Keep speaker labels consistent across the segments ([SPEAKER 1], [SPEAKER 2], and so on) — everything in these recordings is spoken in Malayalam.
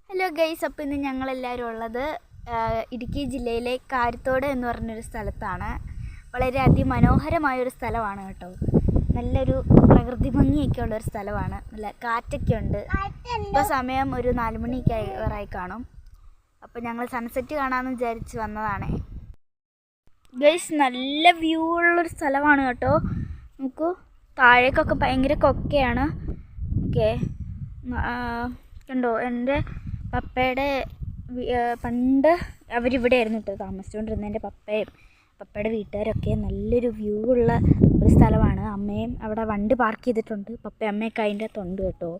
[SPEAKER 1] ഹലോ ഗൈസ്, അപ്പോൾ ഇന്ന് ഞങ്ങളെല്ലാവരും ഉള്ളത് ഇടുക്കി ജില്ലയിലെ കാര്യത്തോട് എന്ന് പറഞ്ഞൊരു സ്ഥലത്താണ്. വളരെ അതിമനോഹരമായൊരു സ്ഥലമാണ് കേട്ടോ. നല്ലൊരു പ്രകൃതി ഭംഗിയൊക്കെ ഉള്ളൊരു സ്ഥലമാണ്. നല്ല കാറ്റൊക്കെ ഉണ്ട്. ഇപ്പോൾ സമയം ഒരു 4 മണിയൊക്കെ ആയി കാണും. അപ്പോൾ ഞങ്ങൾ സൺസെറ്റ് കാണാമെന്ന് വിചാരിച്ച് വന്നതാണേ. ഗൈസ്, നല്ല വ്യൂ ഉള്ളൊരു സ്ഥലമാണ് കേട്ടോ. നമുക്ക് താഴേക്കൊക്കെ ഭയങ്കര കൊക്കയാണ്. ഓക്കെ, കണ്ടോ, എൻ്റെ പപ്പയുടെ പണ്ട് അവരിവിടെ ആയിരുന്നു കേട്ടോ താമസിച്ചുകൊണ്ടിരുന്നത്. എൻ്റെ പപ്പയുടെ വീട്ടുകാരൊക്കെ. നല്ലൊരു വ്യൂ ഉള്ള ഒരു സ്ഥലമാണ്. അമ്മയും അവിടെ വണ്ടി പാർക്ക് ചെയ്തിട്ടുണ്ട്. പപ്പയും അമ്മയൊക്കെ അതിൻ്റെ അകത്തുണ്ട് കേട്ടോ.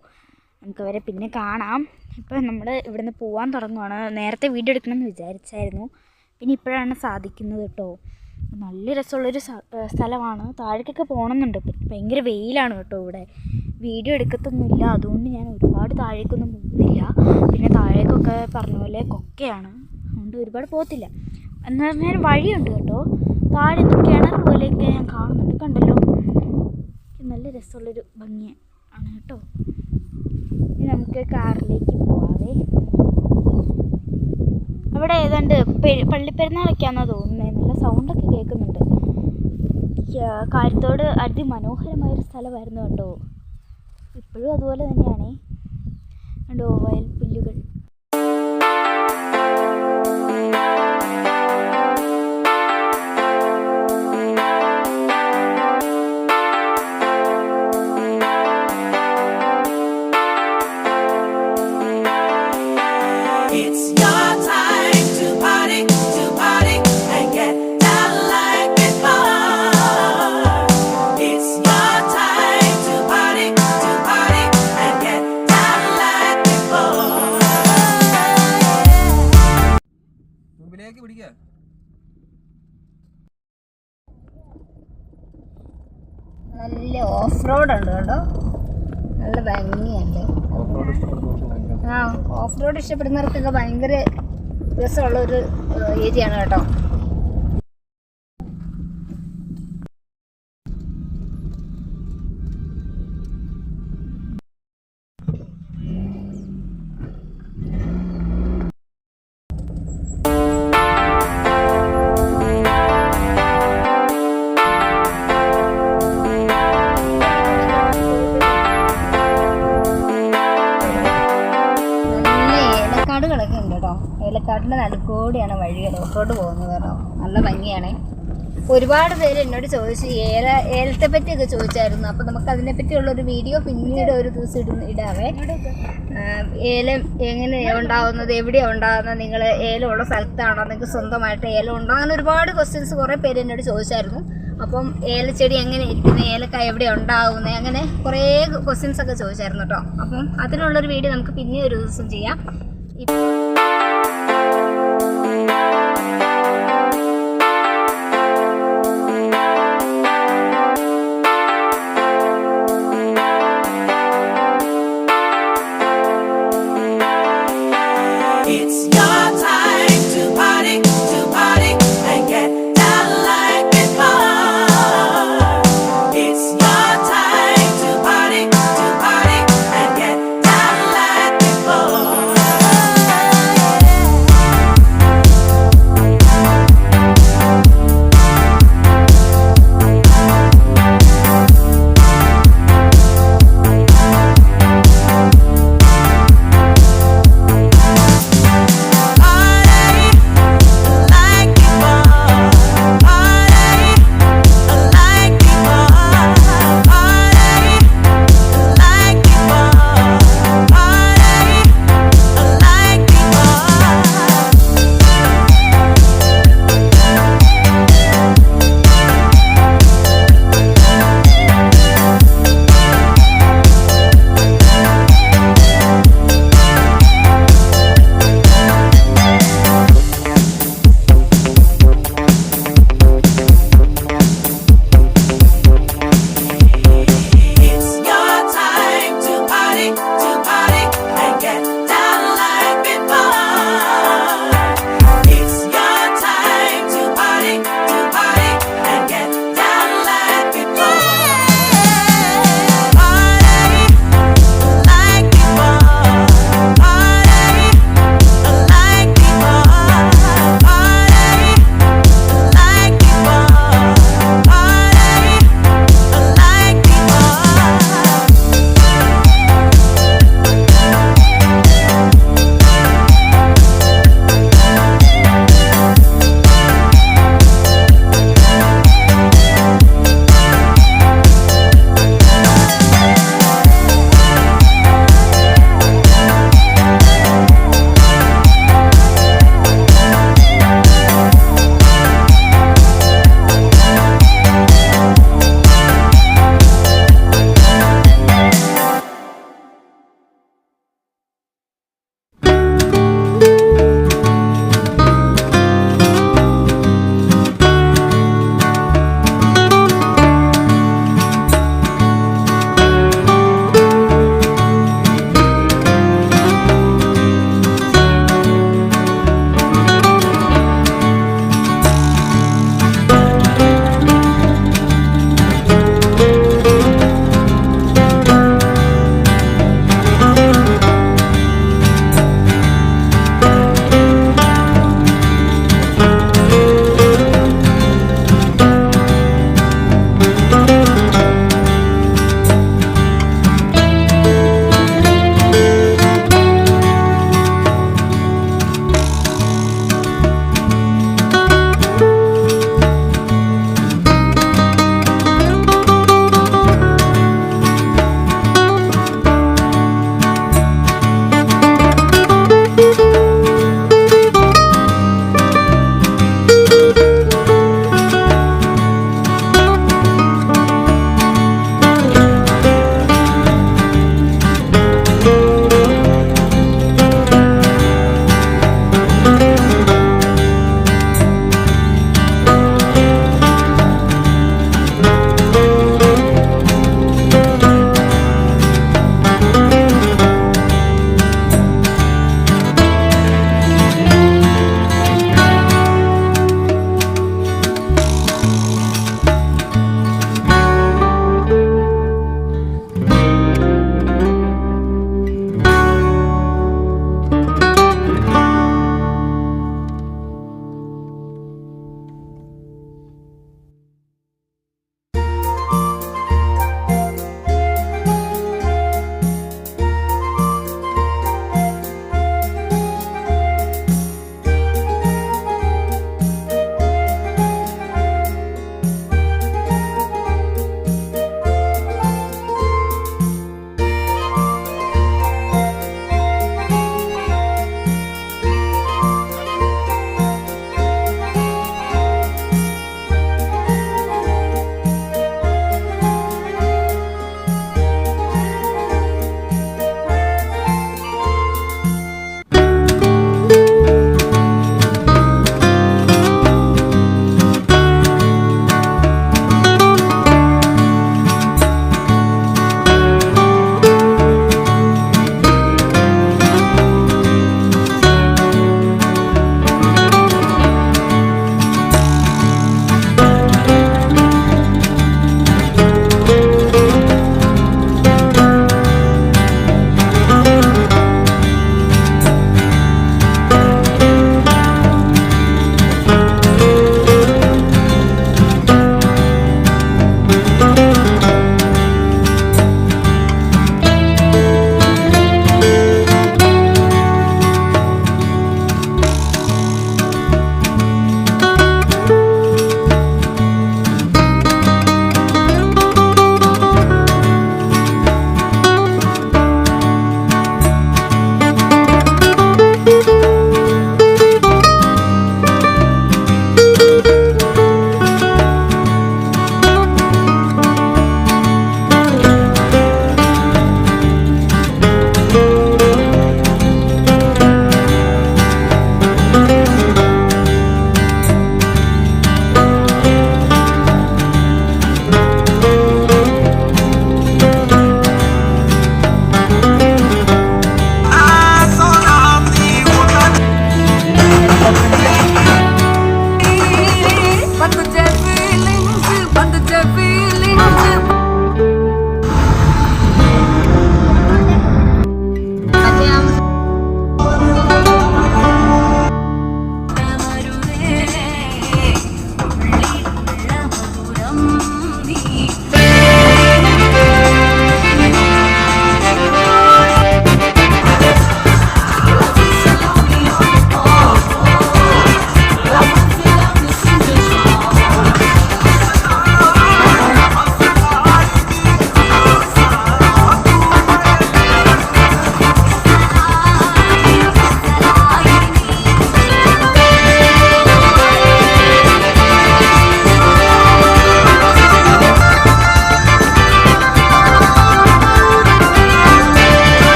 [SPEAKER 1] നമുക്കവരെ പിന്നെ കാണാം. ഇപ്പം നമ്മൾ ഇവിടുന്ന് പോകാൻ തുടങ്ങുവാണ്. നേരത്തെ വീഡിയോ എടുക്കണമെന്ന് വിചാരിച്ചായിരുന്നു, പിന്നെ ഇപ്പോഴാണ് സാധിക്കുന്നത് കേട്ടോ. നല്ല രസമുള്ളൊരു സ്ഥലമാണ്. താഴേക്കൊക്കെ പോകണമെന്നുണ്ട്. ഭയങ്കര വെയിലാണ് കേട്ടോ ഇവിടെ. വീഡിയോ എടുക്കത്തൊന്നുമില്ല, അതുകൊണ്ട് ഞാൻ ഒരുപാട് താഴേക്കൊന്നും പോകുന്നില്ല. പിന്നെ താഴേക്കൊക്കെ പറഞ്ഞ പോലെ കൊക്കയാണ്, അതുകൊണ്ട് ഒരുപാട് പോകത്തില്ല. എന്ന് പറഞ്ഞാൽ വഴിയുണ്ട് കേട്ടോ. താഴെ കിണർ പോലെയൊക്കെ ഞാൻ കാണുന്നുണ്ട്, കണ്ടല്ലോ. നല്ല രസമുള്ളൊരു ഭംഗി ആണ് കേട്ടോ. ഇനി നമുക്ക് കാറിലേക്ക് പോവാവേ. അവിടെ ഏതാണ്ട് പള്ളിപ്പെരുന്നാളൊക്കെയാണെന്നാണ് തോന്നുന്നത്. നല്ല സൗണ്ടൊക്കെ കേൾക്കുന്നുണ്ട്. കാര്യത്തോട് അതിമനോഹരമായൊരു സ്ഥലമായിരുന്നു കേട്ടോ. ഇപ്പോഴും അതുപോലെ തന്നെയാണ്. കണ്ടോ, വയൽപ്പുല്ലുകൾ. നല്ല ഓഫ് റോഡ് ഉണ്ട് കേട്ടോ. നല്ല ഭംഗിയല്ലേ. ഓഫ് റോഡ് ഇഷ്ടപ്പെടുന്നവർക്കൊക്കെ ഭയങ്കര രസമുള്ളൊരു ഏരിയ ആണ് കേട്ടോ. ഏലക്കാടുകളൊക്കെ ഉണ്ട് കേട്ടോ. ഏലക്കാടിൻ്റെ നടുക്കോടിയാണ് വഴികൾ ഓഫ് റോഡ് പോകുന്നത് കേട്ടോ. നല്ല ഭംഗിയാണ്. ഒരുപാട് പേര് എന്നോട് ചോദിച്ചു ഏലത്തെ പറ്റിയൊക്കെ ചോദിച്ചായിരുന്നു. അപ്പോൾ നമുക്ക് അതിനെപ്പറ്റിയുള്ളൊരു വീഡിയോ പിന്നീട് ഒരു ദിവസം ഇടാവേ. ഏലം എങ്ങനെ ഉണ്ടാവുന്നത്, എവിടെയാണ് ഉണ്ടാകുന്നത്, നിങ്ങൾ ഏലമുള്ള സ്ഥലത്താണോ, നിങ്ങൾക്ക് സ്വന്തമായിട്ട് ഏലം ഉണ്ടോ, അങ്ങനെ ഒരുപാട് ക്വസ്റ്റ്യൻസ് കുറേ പേര് എന്നോട് ചോദിച്ചായിരുന്നു. അപ്പം ഏലച്ചെടി എങ്ങനെ ഇരിക്കുന്നത്, ഏലക്കായ എവിടെ ഉണ്ടാകുന്നത്, അങ്ങനെ കുറേ ക്വസ്റ്റ്യൻസ് ഒക്കെ ചോദിച്ചായിരുന്നു കേട്ടോ. അപ്പം അതിനുള്ളൊരു വീഡിയോ നമുക്ക് പിന്നെ ഒരു ദിവസം ചെയ്യാം.